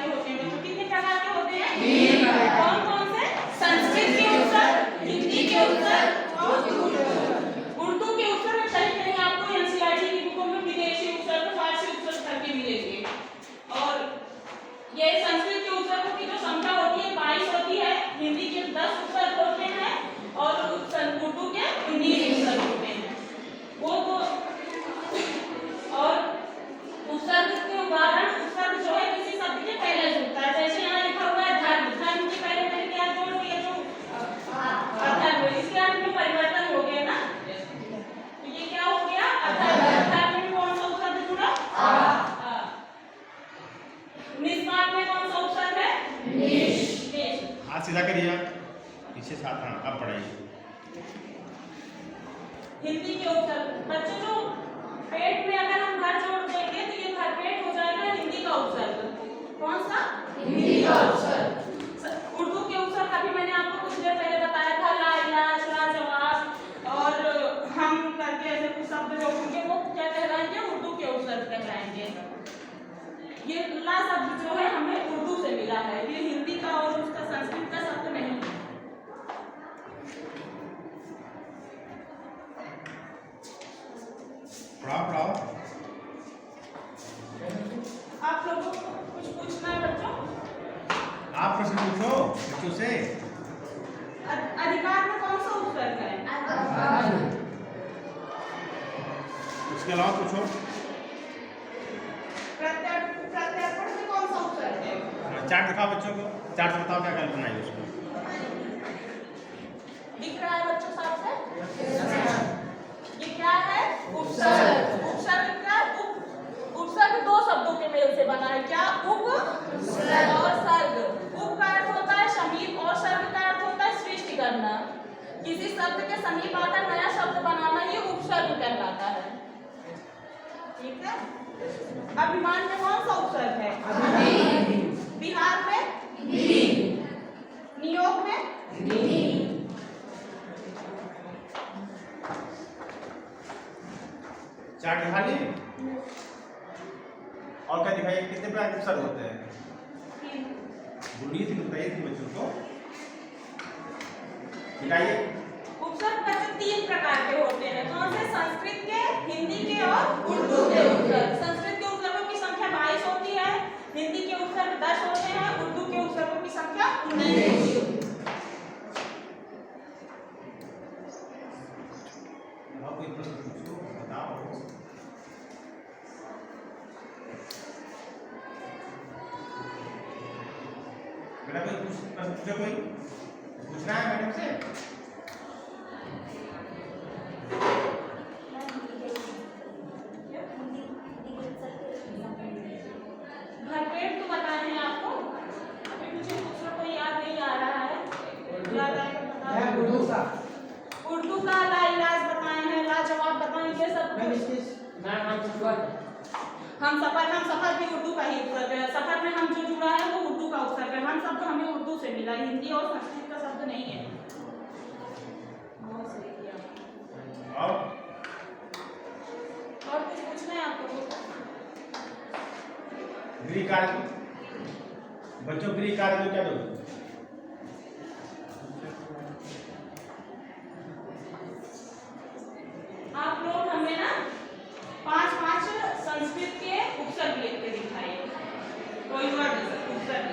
के होते हैं बच्चों। कितने प्रकार के होते हैं? कौन कौन से? संस्कृत के उपसर्ग, हिंदी के उपसर्ग और उर्दू के उपसर्ग। कहीं कहीं आपको एनसीईआरटी की बुकों में विदेशी उपसर्ग, फारसी उपसर्ग करके मिलेंगे। और ये संस्कृत के उपसर्गों की जो संख्या होती है 22 होती है, हिंदी के 10 उपसर्ग होते हैं और उर्दू के 19 उपसर्ग होते हैं। वो तो और उपसर्ग के उदाहरण, उपसर्ग जो है किसी शब्द के पहले जुड़ता है। जैसे यहाँ लिखा हुआ है धर्म, धर्म के पहले मैंने क्या जोड़ दिया? जो अधर्म, इसके अर्थ में परिवर्तन हो गया ना, तो ये क्या हो गया? अधर्म। धर्म में कौन सा उपसर्ग जुड़ा? निष्पाप में कौन सा उपसर्ग है? निश। हाथ सीधा करिए, पीछे साथ। हाँ, अब पढ़ाइए। हिंदी के उपसर्ग बच्चों, जो पेट में अगर हम घर जोड़ देंगे तो ये घर पेट हो जाएगा हिंदी का उपसर्ग। कौन सा? हिंदी का उपसर्ग। उर्दू के उपसर्ग अभी मैंने आपको कुछ देर पहले बताया था, ला इलाज, लाजवाब और हम करके ऐसे कुछ शब्द जो होंगे वो क्या कहलाएंगे? उर्दू के उपसर्ग कहलाएंगे। ये ला शब्द जो है हमें उर्दू से मिला है, ये हिंदी का और उसका संस्कृत का शब्द नहीं है। पढ़ाओ। आप लोगों को कुछ पूछना है बच्चों? आप प्रश्न पूछो बच्चों से। अधिकार में कौन सा उपसर्ग है? उसके अलावा पूछो। प्रत्यर्पण में कौन सा उपसर्ग है? चार्ट दिखाओ बच्चों को, चार्ट से बताओ क्या कल्पना है उसको। दिख रहा है बच्चों साथ से? ये क्या है? उपसर्ग। उपसर्ग का उपसर्ग दो शब्दों के मेल से बना है। क्या? उप और सर्ग। उप का अर्थ होता है समीप और सर्ग का अर्थ होता है सृष्टि करना। किसी शब्द के समीप आकर नया शब्द बनाना ये उपसर्ग कहलाता है। ठीक है। अभिमान में कौन सा उपसर्ग है? बिहार में? नियोग में? चार्ट दिखा लिए और क्या दिखाइए? कितने प्रकार के उपसर्ग होते हैं? बोलिए थी, बताइए थी बच्चों को, दिखाइए। उपसर्ग बच्चों 3 प्रकार के होते हैं। कौन से? संस्कृत के, हिंदी के और उर्दू के उपसर्ग। संस्कृत के उपसर्गों की संख्या 22 होती है, हिंदी के उपसर्ग 10 होते हैं, उर्दू के उपसर्गों की संख्या 19 होती है। कोई प्रश्न पूछो, बताओ। बेटा कोई प्रश्न पूछो, कोई पूछना है मैडम से? भरपेट तो बताए हैं आपको, अभी मुझे दूसरा कोई याद नहीं आ रहा है। याद आएगा बता। उर्दू का ला इलाज बताए हैं, लाजवाब बताएंगे सब। हम सफर भी उर्दू का ही उपसर्ग है। सफर में हम जो जुड़ा है वो उर्दू का उपसर्ग है। हम शब्द हमें उर्दू से मिला, हिंदी और संस्कृत का शब्द नहीं है। बहुत सही किया। और कुछ पूछना है आपको? गृह कार्य बच्चों, गृह कार्य में क्या दोगे? आप लोग हमें ना 5-5 संस्कृत के उपसर्ग लिख के दिखाइए। कोई वर्ड उपसर्ग